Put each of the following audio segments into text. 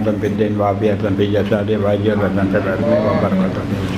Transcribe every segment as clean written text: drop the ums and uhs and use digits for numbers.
dan bidin wa afiatan fi jasadi wa ajran dan tabarmi wa barakatan fi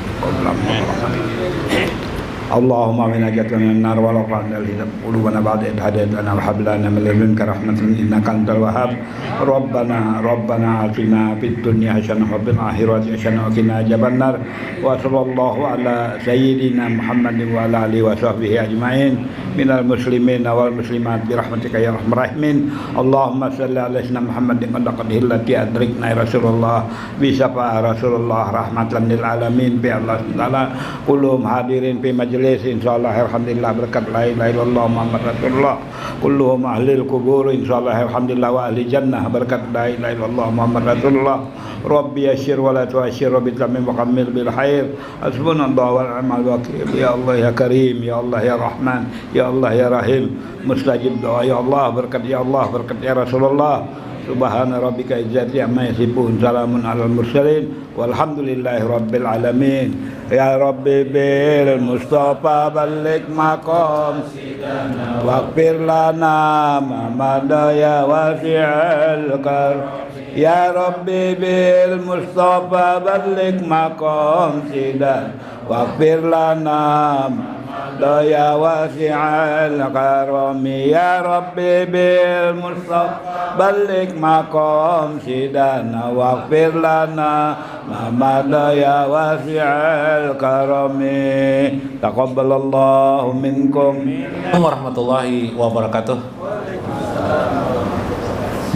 Allahumma min ajatana an-nar wa laqana al-hidab qulubana ba'da idh hadaytana wa hab lana min ladunka rahmatan innaka antal wahhab rabbana atina fid dunya hasanah wa fil akhirati hasanah wa qina adzabannar wa sallallahu ala sayyidina Muhammadin wa ala alihi wa sahbihi ajmain minal muslimin wal muslimat bi rahmatika ya arhamar rahimin Allahumma shalli ala sayyidina Muhammadin qad qadhillati adrikna Rasulullah bi syafa'a Rasulullah rahmatan lil alamin bi Allah taala kulum hadirin fi majlis insyaallah alhamdulillah berkat la ilaha illallah Muhammad Rasulullah kulluhum ahlil kubur insyaallah alhamdulillah wa ahli jannah berkat la ilaha illallah Muhammad Rasulullah rabbi yassir wa la tu'assir rabbi tamim wa kammil bil khair hasbunallahu wa ni'mal wakil ya Allah ya Karim ya Allah ya Rahman ya Allah ya Rahim mustajib doa ya Allah berkat ya Rasulullah subhana rabbika izzati amma yasifun salamun alal mursalin walhamdulillahi rabbil alamin ya rabbi bil mustafa balik maqam waghfir lana ma madaya wasi'al kar ya rabbi bil mustafa balik maqam sidan waghfir lana ya wasi'al karami ya rabbi bil mustafa balik maqam sidana waghfir lana ma ya wasi'al karami taqabbalallahu minkum warahmatullahi wabarakatuh.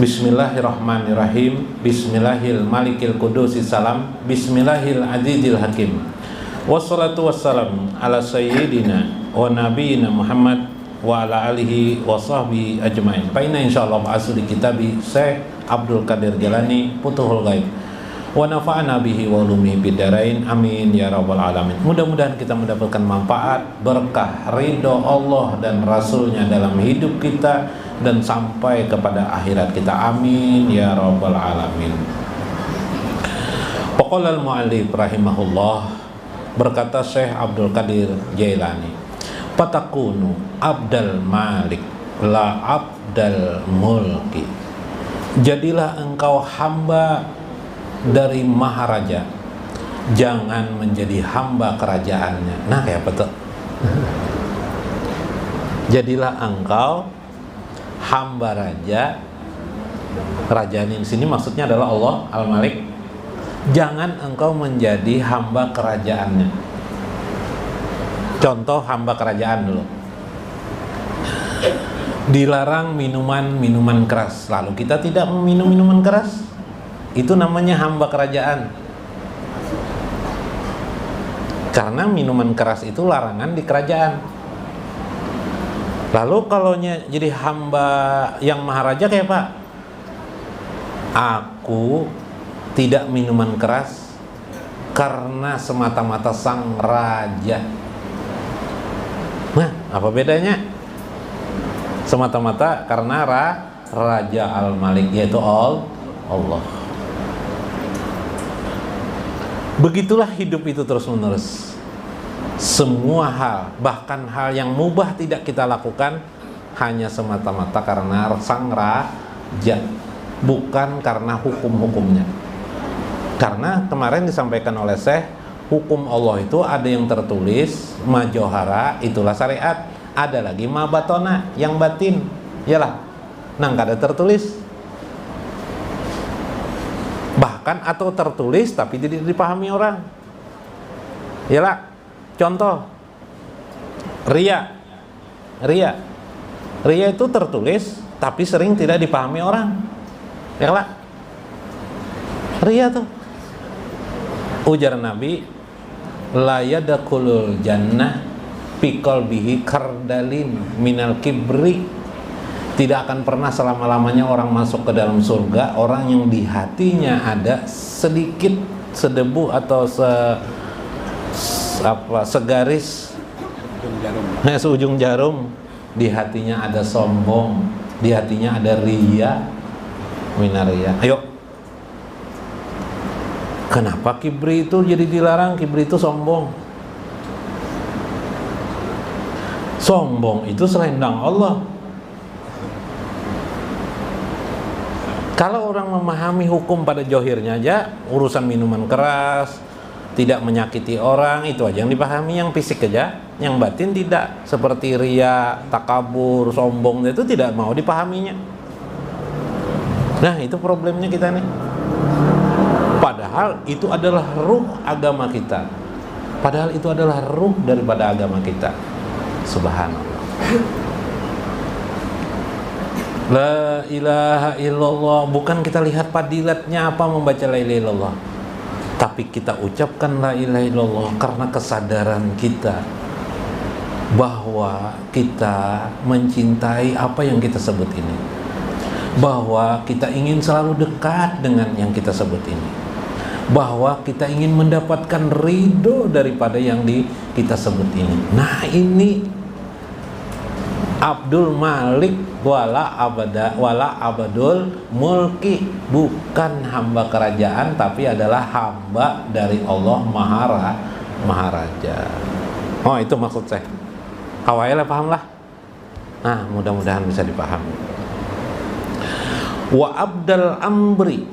Bismillahirrahmanirrahim. Bismillahil malikil qudusis salam. Bismillahil azizil hakim. Wassalatu wassalamu ala sayyidina wa nabiyina Muhammad wa ala alihi wa sahbihi ajmain. Paina insyaallah asli kitabi Syekh Abdul Qadir Jalani Futuhul Ghaib. Wa nafa'ana bihi wa ulumihi bidarain. Amin ya rabbal alamin. Mudah-mudahan kita mendapatkan manfaat, berkah, ridho Allah dan Rasulnya dalam hidup kita dan sampai kepada akhirat kita. Amin ya rabbal alamin. Qala al-mu'allif rahimahullah, berkata Syekh Abdul Qadir Jailani, fatakunu abdal malik la abdal mulki. Jadilah engkau hamba dari maharaja, jangan menjadi hamba kerajaannya. Nah, kayak apa tuh? Jadilah engkau hamba raja. Raja ini sini maksudnya adalah Allah Al-Malik. Jangan engkau menjadi hamba kerajaannya. Contoh hamba kerajaan dulu. Dilarang minuman keras, lalu kita tidak meminum minuman keras. Itu namanya hamba kerajaan. Karena minuman keras itu larangan di kerajaan. Lalu kalau jadi hamba yang maharaja kayak Pak, aku tidak minuman keras karena semata-mata sang raja. Nah, apa bedanya? Semata-mata karena Raja Al-Malik, yaitu Allah. Begitulah hidup itu terus-menerus. Semua hal, bahkan hal yang mubah tidak kita lakukan hanya semata-mata karena sang raja, bukan karena hukum-hukumnya. Karena kemarin disampaikan oleh Syekh, hukum Allah itu ada yang tertulis, majohara, itulah syariat. Ada lagi mabatona, yang batin. Yalah, nah nggak ada tertulis. Bahkan atau tertulis tapi tidak dipahami orang. Yalah, contoh Ria itu tertulis tapi sering tidak dipahami orang. Yalah, Ria tuh. Ujar Nabi, la yadkhulul jannah fi qalbihi kardalin minal kibri. Tidak akan pernah selama-lamanya orang masuk ke dalam surga orang yang di hatinya ada sedikit sedebu atau segaris seujung jarum. Di hatinya ada sombong, di hatinya ada riya, minaria. Ayo, kenapa kibri itu jadi dilarang? Kibri itu sombong. Sombong itu selendang Allah. Kalau orang memahami hukum pada johirnya aja, urusan minuman keras, tidak menyakiti orang, itu aja yang dipahami, yang fisik aja, yang batin tidak. Seperti ria, takabur, sombong, itu tidak mau dipahaminya. Nah, itu problemnya kita nih. Padahal itu adalah ruh agama kita. Padahal itu adalah ruh daripada agama kita. Subhanallah. La ilaha illallah. Bukan kita lihat fadilatnya apa membaca la ilaha illallah, tapi kita ucapkan la ilaha illallah karena kesadaran kita bahwa kita mencintai apa yang kita sebut ini, bahwa kita ingin selalu dekat dengan yang kita sebut ini, bahwa kita ingin mendapatkan ridho daripada yang kita sebut ini. Nah, ini Abdul Malik wala abadul mulki, bukan hamba kerajaan tapi adalah hamba dari Allah Maharaja. Oh, itu maksud saya. Hawaiilah, paham lah. Nah, mudah-mudahan bisa dipahami. Wa abdal amri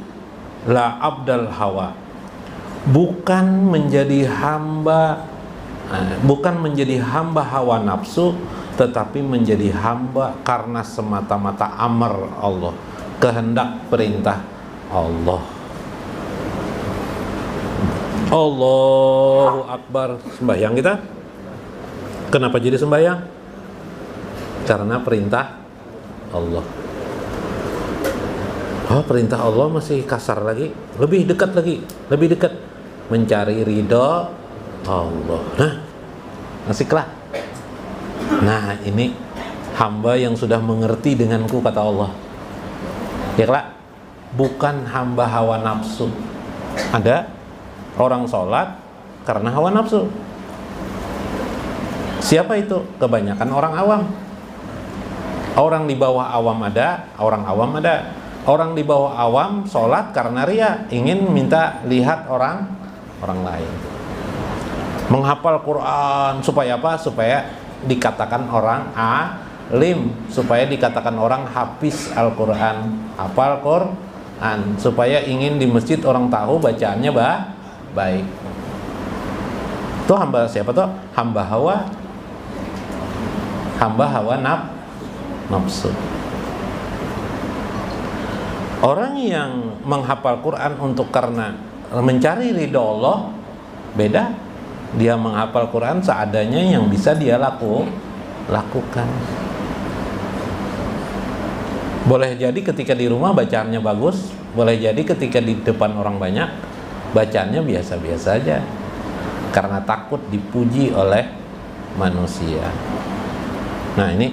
la abdal hawa, bukan menjadi hamba hawa nafsu, tetapi menjadi hamba karena semata-mata amar Allah, kehendak perintah Allah. Allahu Akbar. Sembahyang kita, kenapa jadi sembahyang? Karena perintah Allah. Oh, perintah Allah masih kasar lagi, lebih dekat lagi, lebih dekat, mencari ridho Allah. Nah, asiklah. Nah, ini hamba yang sudah mengerti denganku, kata Allah. Ya kelak, bukan hamba hawa nafsu. Ada orang sholat karena hawa nafsu. Siapa itu? Kebanyakan orang awam. Orang di bawah awam ada, orang awam ada. Orang di bawah awam sholat karena ria, ingin minta lihat orang lain. Menghafal Quran supaya apa? Supaya dikatakan orang alim, supaya dikatakan orang hafiz Al-Quran, hafal Quran, supaya ingin di masjid orang tahu bacaannya baik. Itu hamba siapa tuh? Hamba hawa nafsu. Orang yang menghafal Quran untuk karena mencari ridho Allah beda. Dia menghafal Quran seadanya yang bisa dia lakukan. Boleh jadi ketika di rumah bacaannya bagus, boleh jadi ketika di depan orang banyak bacaannya biasa-biasa aja, karena takut dipuji oleh manusia. Nah, ini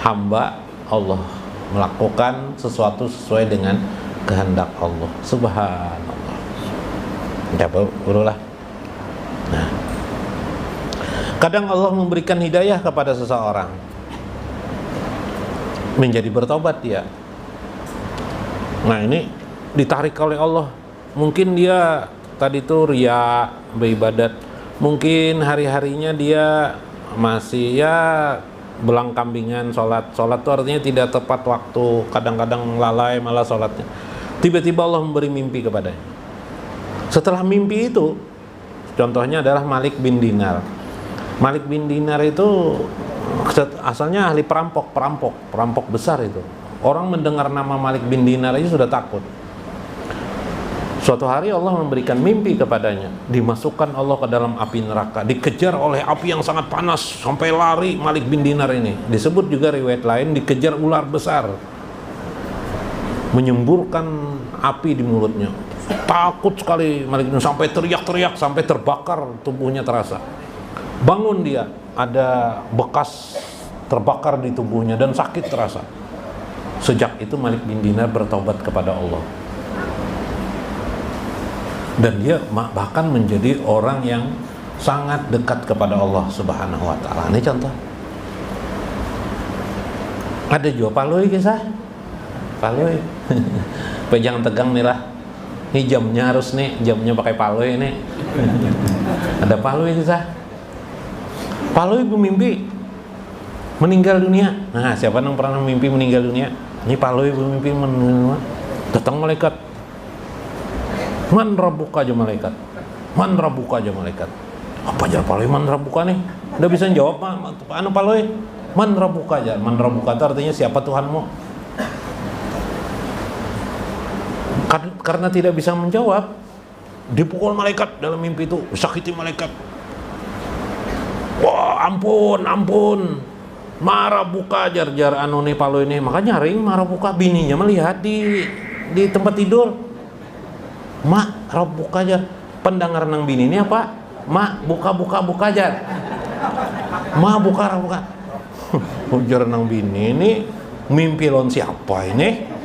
hamba Allah melakukan sesuatu sesuai dengan kehendak Allah. Subhanallah. Coba urulah. Nah, kadang Allah memberikan hidayah kepada seseorang menjadi bertobat dia. Nah, ini ditarik oleh Allah. Mungkin dia tadi itu ria beribadat, mungkin hari-harinya dia masih belang kambingan sholat itu artinya tidak tepat waktu, kadang-kadang lalai malah sholatnya. Tiba-tiba Allah memberi mimpi kepadanya. Setelah mimpi itu, contohnya adalah Malik bin Dinar. Malik bin Dinar itu asalnya ahli perampok besar itu. Orang mendengar nama Malik bin Dinar aja sudah takut. Suatu hari Allah memberikan mimpi kepadanya, dimasukkan Allah ke dalam api neraka, dikejar oleh api yang sangat panas sampai lari Malik bin Dinar ini. Disebut juga riwayat lain dikejar ular besar, menyemburkan api di mulutnya. Takut sekali Malik bin Dinar, sampai teriak-teriak, sampai terbakar tubuhnya terasa. Bangun dia, ada bekas terbakar di tubuhnya dan sakit terasa. Sejak itu Malik bin Dinar bertobat kepada Allah. Dan dia bahkan menjadi orang yang sangat dekat kepada Allah Subhanahu wa ta'ala. Ini contoh. Ada juga paloi kisah. Paloi. Jangan tegang nih lah. Ini jamnya harus nih, jamnya pakai paloi nih. Ada paloi kisah. Paloi bermimpi meninggal dunia. Nah, siapa yang pernah mimpi meninggal dunia? Ini paloi bermimpi meninggal dunia. Datang malaikat. Man rabbuka aja malaikat. Man rabbuka aja malaikat. Apa aja paloi man rabbuka nih? Udah bisa jawab anu paloi. Man rabbuka aja. Man rabbuka itu artinya siapa Tuhanmu? Karena tidak bisa menjawab, dipukul malaikat dalam mimpi itu, sakiti malaikat. Wah, ampun. Marah buka jar anu nih palu ini. Makanya ring marah buka bininya melihat di tempat tidur. Mak, buka jar. Pendengar nang bini ini apa? Mak, buka jar. Mak, buka. Ujar nang bini ini mimpi lawan siapa ini?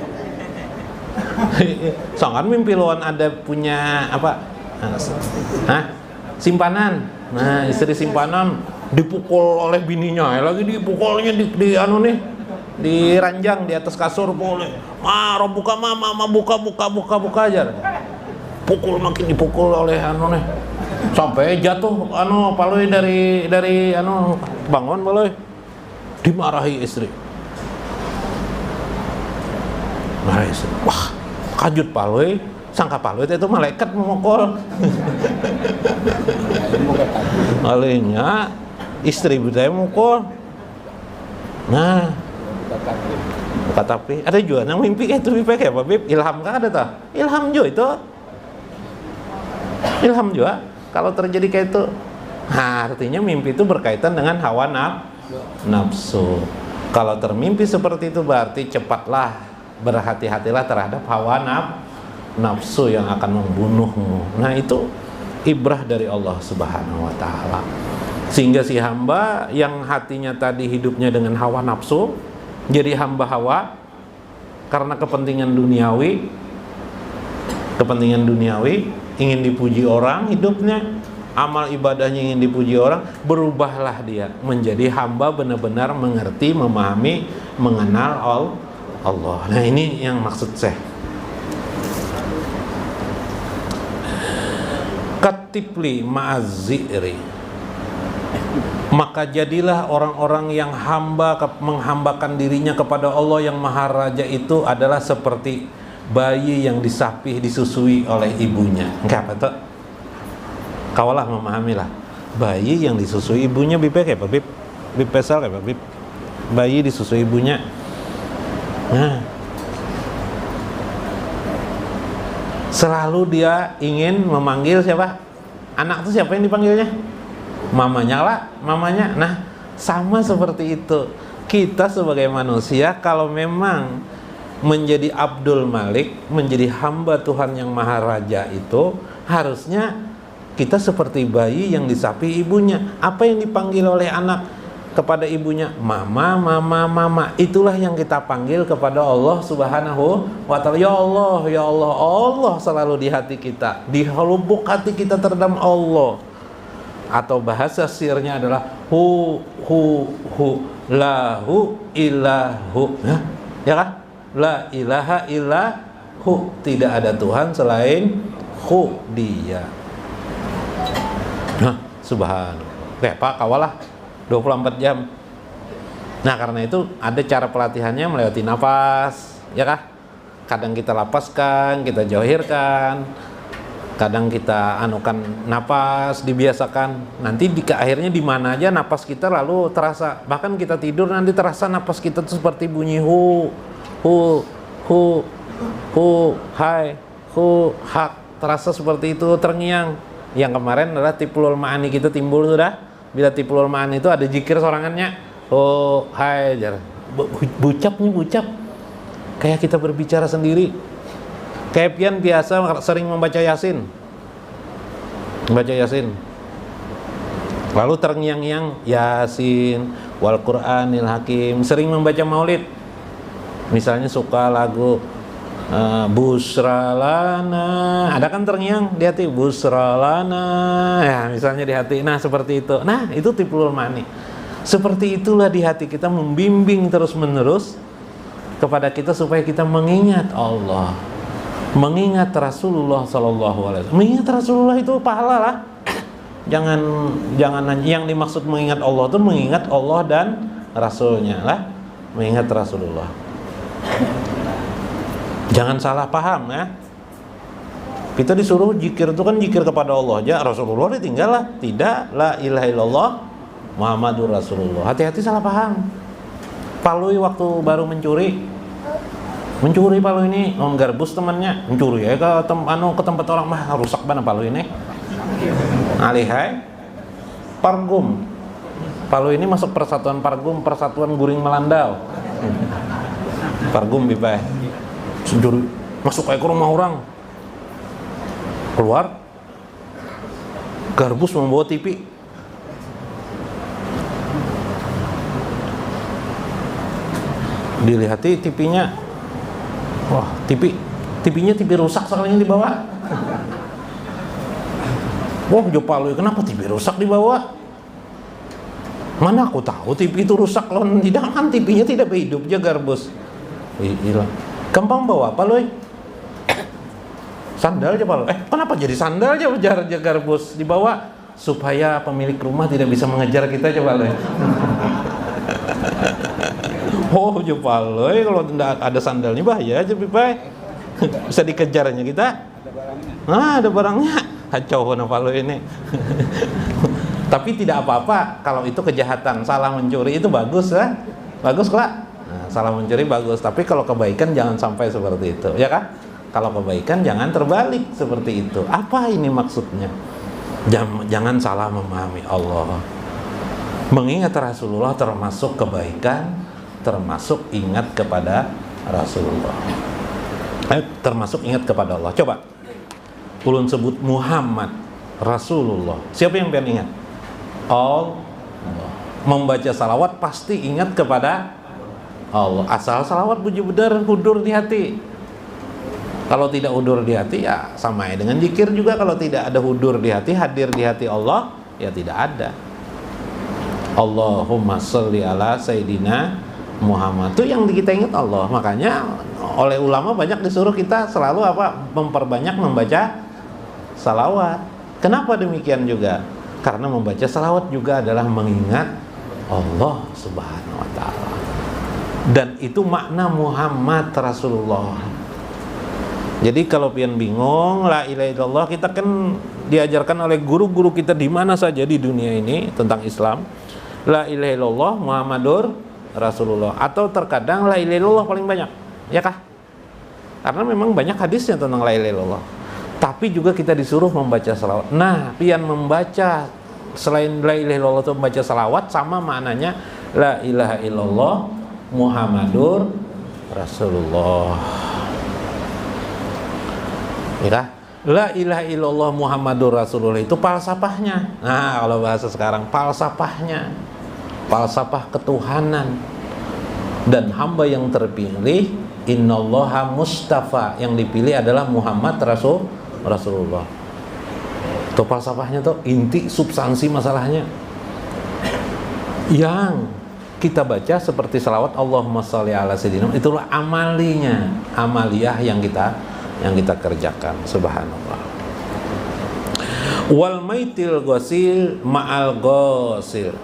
Sangat mimpi lawan ada punya apa? Simpanan. Nah, istri simpanan dipukul oleh bininya, lagi dipukulnya di anu nih, di ranjang di atas kasur boleh. Buka mama, buka aja. Pukul makin dipukul oleh anu nih. Sampai jatuh anu paloi dari anu bangun paloi. Dimarahi istri. Wah, kajut paloi, sangka paloi itu malaikat memukul. Palingnya istri budaya mukul. Nah, buka tapi ada juga yang mimpi kayak itu mimpi kayak apa Bib? Ilham kan ada tak? Ilham juga itu. Ilham juga kalau terjadi kayak itu. Nah, artinya mimpi itu berkaitan dengan hawa nafsu. Kalau termimpi seperti itu berarti cepatlah berhati-hatilah terhadap hawa nafsu yang akan membunuhmu. Nah, itu ibrah dari Allah Subhanahu wa taala. Sehingga si hamba yang hatinya tadi hidupnya dengan hawa nafsu jadi hamba hawa karena kepentingan duniawi, ingin dipuji orang hidupnya, amal ibadahnya ingin dipuji orang, berubahlah dia menjadi hamba benar-benar mengerti, memahami, mengenal Allah. Nah, ini yang maksud saya. Katipli ma'azzi'ri, maka jadilah orang-orang yang menghambakan dirinya kepada Allah yang Maha Raja itu adalah seperti bayi yang disapih, disusui oleh ibunya. Enggak apa tuh? Kawalah memahamilah. Bayi yang disusui ibunya, Bib kayak apa Bib? Bib pesal kayak apa Bib? Bayi disusui ibunya. Nah, selalu dia ingin memanggil siapa? Anak itu siapa yang dipanggilnya? Mamanya lah, mamanya. Nah, sama seperti itu. Kita sebagai manusia kalau memang menjadi Abdul Malik, menjadi hamba Tuhan yang Maha Raja itu, harusnya kita seperti bayi yang disapi ibunya. Apa yang dipanggil oleh anak kepada ibunya? Mama. Itulah yang kita panggil kepada Allah Subhanahu wa ta'ala. Ya Allah, Allah selalu di hati kita, di lubuk hati kita terdalam Allah. Atau bahasa sirnya adalah hu lahu ilahu. Ya kan? La ilaha illahu, tidak ada Tuhan selain hu, dia. Nah, subhanallah. Oke, Pak, kawalah 24 jam. Nah, karena itu ada cara pelatihannya melewati nafas, ya kah? Kadang kita lapaskan, kita jauhirkan, kadang kita anukan napas, dibiasakan. Nanti akhirnya di mana aja napas kita lalu terasa. Bahkan kita tidur nanti terasa napas kita tuh seperti bunyi hu, hai, hak. Terasa seperti itu, terngiang. Yang kemarin adalah tiplul ma'ani kita timbul sudah. Bila tiplul ma'ani itu ada zikir sorangannya. Hai, bucap. Kayak kita berbicara sendiri. Kayak pian biasa sering membaca Yasin. Lalu terngiang-ngiang Yasin wal Qur'anil Hakim. Sering membaca Maulid. Misalnya suka lagu Busralana, ada kan terngiang di hati, Busralana, ya misalnya di hati. Nah, seperti itu. Nah, itu tiplul ma'ani. Seperti itulah di hati kita, membimbing terus-menerus kepada kita supaya kita mengingat Allah, mengingat Rasulullah SAW. Mengingat Rasulullah itu pahala lah. Jangan yang dimaksud mengingat Allah itu mengingat Allah dan Rasulnya lah, mengingat Rasulullah. Jangan salah paham ya. Kita disuruh zikir itu kan zikir kepada Allah aja. Rasulullah ditinggal lah. Tidak, la ilaha illallah Muhammadur Rasulullah. Hati-hati salah paham. Palui waktu baru mencuri Palu ini non garbus temannya mencuri ya ke tempat orang mah rusak banget Palu ini. Alihai Pargum. Palu ini masuk persatuan Pargum, persatuan Guring Melandau. Pargum bipai. Mencuri masuk ke rumah orang. Keluar garbus membawa TV. Dilihati TV-nya. Wah, TV-nya TV rusak sekalinya dibawa. Wah, Palu, kenapa TV rusak dibawa? Mana aku tahu TV itu rusak loh. Tidak kan TV-nya tidak hidup aja garbus. Hilang. Gampang bawa apa loh? Sandal aja Palu. Kenapa jadi sandal aja garbus dibawa supaya pemilik rumah tidak bisa mengejar kita coba loh. Oh, Palu, kalau tidak ada sandalnya bahaya aja Pipai. Bisa dikejarnya kita. Ada barangnya. Kacau Palu ini. Tapi tidak apa-apa kalau itu kejahatan. Salah mencuri itu bagus ya. Bagus lah. Salah mencuri bagus. Tapi kalau kebaikan jangan sampai seperti itu, ya kan? Kalau kebaikan jangan terbalik seperti itu. Apa ini maksudnya? Jangan salah memahami Allah. Mengingat Rasulullah termasuk kebaikan, termasuk ingat kepada Rasulullah. Termasuk ingat kepada Allah. Coba ulun sebut Muhammad Rasulullah. Siapa yang pengen ingat? Allah. Membaca salawat pasti ingat kepada Allah. Asal salawat puji benar hudur di hati. Kalau tidak hudur di hati ya sama ya dengan zikir juga. Kalau tidak ada hudur di hati, hadir di hati Allah, ya tidak ada. Allahumma sholli ala Sayyidina Muhammad. Itu yang kita ingat Allah. Makanya oleh ulama banyak disuruh kita selalu memperbanyak membaca salawat. Kenapa demikian juga? Karena membaca salawat juga adalah mengingat Allah Subhanahu wa ta'ala. Dan itu makna Muhammad Rasulullah. Jadi kalau pian bingung, la ilaha illallah, kita kan diajarkan oleh guru-guru kita di mana saja di dunia ini tentang Islam. La ilaha illallah Muhammadur Rasulullah. Atau terkadang la ilaha illallah paling banyak, ya kah? Karena memang banyak hadisnya tentang la ilaha illallah. Tapi juga kita disuruh membaca salawat. Nah, pian membaca selain la ilaha illallah itu membaca salawat sama maknanya la ilaha illallah Muhammadur Rasulullah. Ya, la ilaha illallah Muhammadur Rasulullah itu falsafahnya. Nah, kalau bahasa sekarang falsafahnya, falsafah ketuhanan. Dan hamba yang terpilih, innallaha mustafa, yang dipilih adalah Muhammad Rasulullah. Itu falsafahnya tuh, inti substansi masalahnya. Yang kita baca seperti salawat Allahumma sholli ala sayyidina, itulah amalinya, amaliyah yang kita kerjakan. Subhanallah. Wal maitil ghasil ma'al ghasil.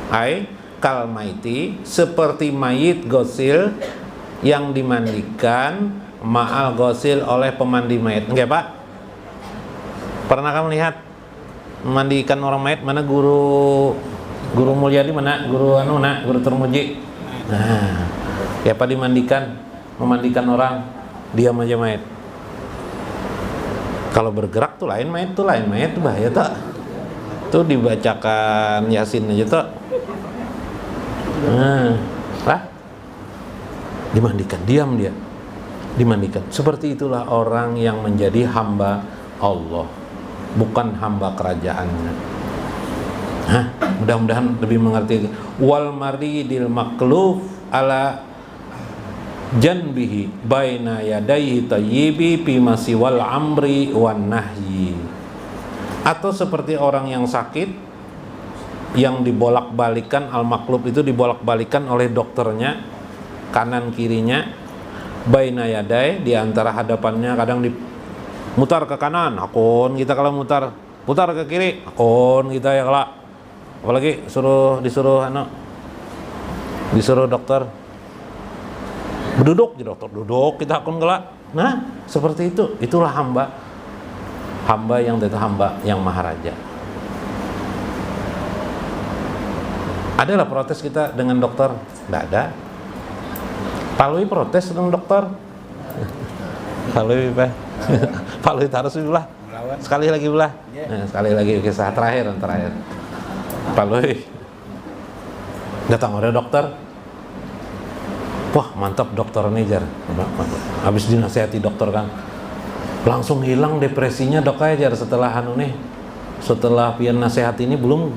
Ai kal maiti, seperti mayit ghasil yang dimandikan ma'al ghasil oleh pemandi mayit. Enggak, Pak? Pernah kamu lihat memandikan orang mayit? Mana guru Mulyadi, mana guru guru Termuji? Nah, ya Pak, memandikan orang diam aja mayit. Kalau bergerak tuh lain, mayit tuh bahaya tak? Tuh dibacakan Yasin aja tuh. Dimandikan, diam dia. Dimandikan. Seperti itulah orang yang menjadi hamba Allah, bukan hamba kerajaannya. Mudah-mudahan lebih mengerti. Wal maridil makluf ala janbihi baina yadayhi tayyibi fi masiwal amri wan nahyi. Atau seperti orang yang sakit yang dibolak-balikan, al-maklub itu dibolak-balikan oleh dokternya kanan kirinya, baina yadai, di antara hadapannya, kadang dimutar ke kanan, akun kita kalau mutar ke kiri, akun kita ya kalau apalagi disuruh dokter Duduk je dokter, duduk kita akan gelak. Nah, seperti itu. Itulah hamba yang itu hamba yang maharaja. Adalah protes kita dengan dokter? Tidak ada. Palui protes dengan dokter? Palui Pak. Palui harus belah. Sekali lagi belah. Nah, sekali lagi kisah terakhir. Palui. Datang ada dokter. Wah, mantap dokter nih jar. Habis dinasihati dokter kan. Langsung hilang depresinya dok aja setelah setelah pian nasihat ini belum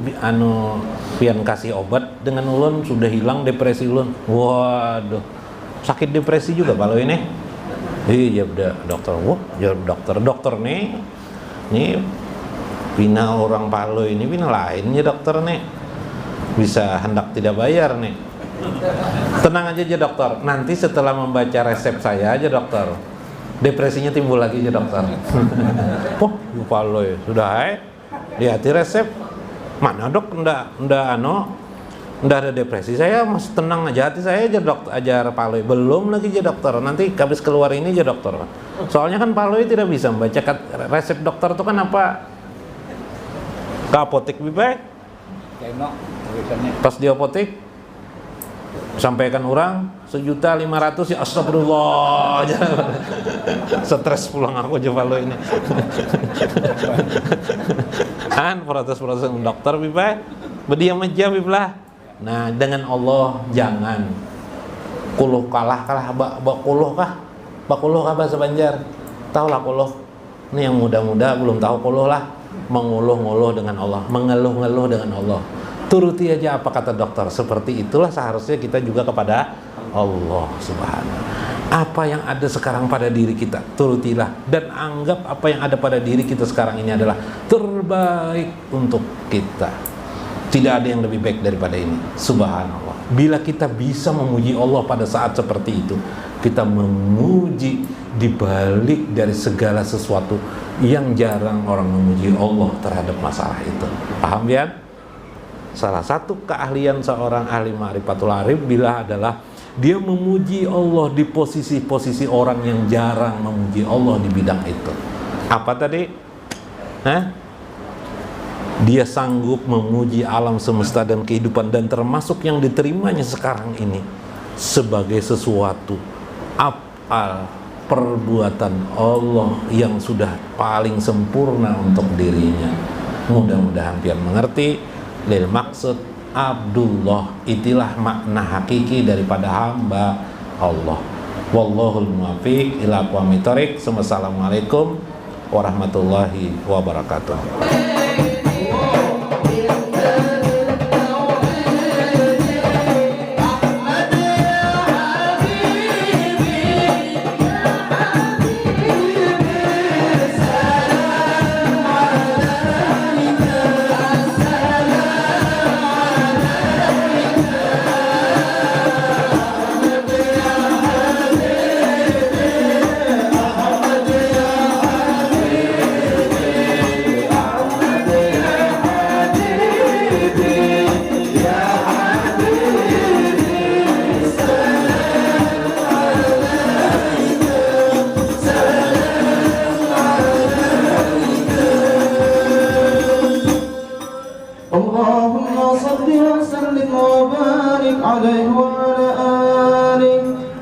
pian kasih obat dengan ulun sudah hilang depresi ulun. Waduh, sakit depresi juga kalau ini. Iya dokter, wah ya dokter nih pina orang Palu ini pina lainnya dokter nih bisa hendak tidak bayar nih. Tenang aja dokter, nanti setelah membaca resep saya aja dokter, depresinya timbul lagi aja dokter. Oh, Palu ya sudah lihat resep mana dok ndak ada depresi, saya masih tenang aja hati saya aja dokter, ajar Paloi belum lagi aja dokter, nanti habis keluar ini aja dokter, soalnya kan Paloi tidak bisa membaca resep dokter itu kan apa ke apotek bibai pas di apotek sampaikan orang 1.500.000 ya astagfirullah stres pulang aku aja Paloi ini kan protes dokter bibai berdiam aja biblah. Nah dengan Allah jangan kuluh kalah bakuluh kah bahasa Banjar tahu lah kuluh ini yang muda-muda belum tahu kuluh lah menguluh-nguluh dengan Allah mengeluh-ngeluh dengan Allah turuti aja apa kata dokter seperti itulah seharusnya kita juga kepada Allah Subhanahu. Apa yang ada sekarang pada diri kita turutilah dan anggap apa yang ada pada diri kita sekarang ini adalah terbaik untuk kita. Tidak ada yang lebih baik daripada ini. Subhanallah. Bila kita bisa memuji Allah pada saat seperti itu, kita memuji dibalik dari segala sesuatu yang jarang orang memuji Allah terhadap masalah itu. Paham ya? Salah satu keahlian seorang ahli ma'rifatul arif bila adalah dia memuji Allah di posisi-posisi orang yang jarang memuji Allah di bidang itu. Apa tadi? Dia sanggup memuji alam semesta dan kehidupan dan termasuk yang diterimanya sekarang ini sebagai sesuatu af'al perbuatan Allah yang sudah paling sempurna untuk dirinya. Mudah-mudahan pian mengerti lil maksud Abdullah itilah makna hakiki daripada hamba Allah. Wallahul muwaffiq ila aqwamit thoriq. Wassalamualaikum warahmatullahi wabarakatuh. اللهم صل وسلم وبارك عليه وعلى آله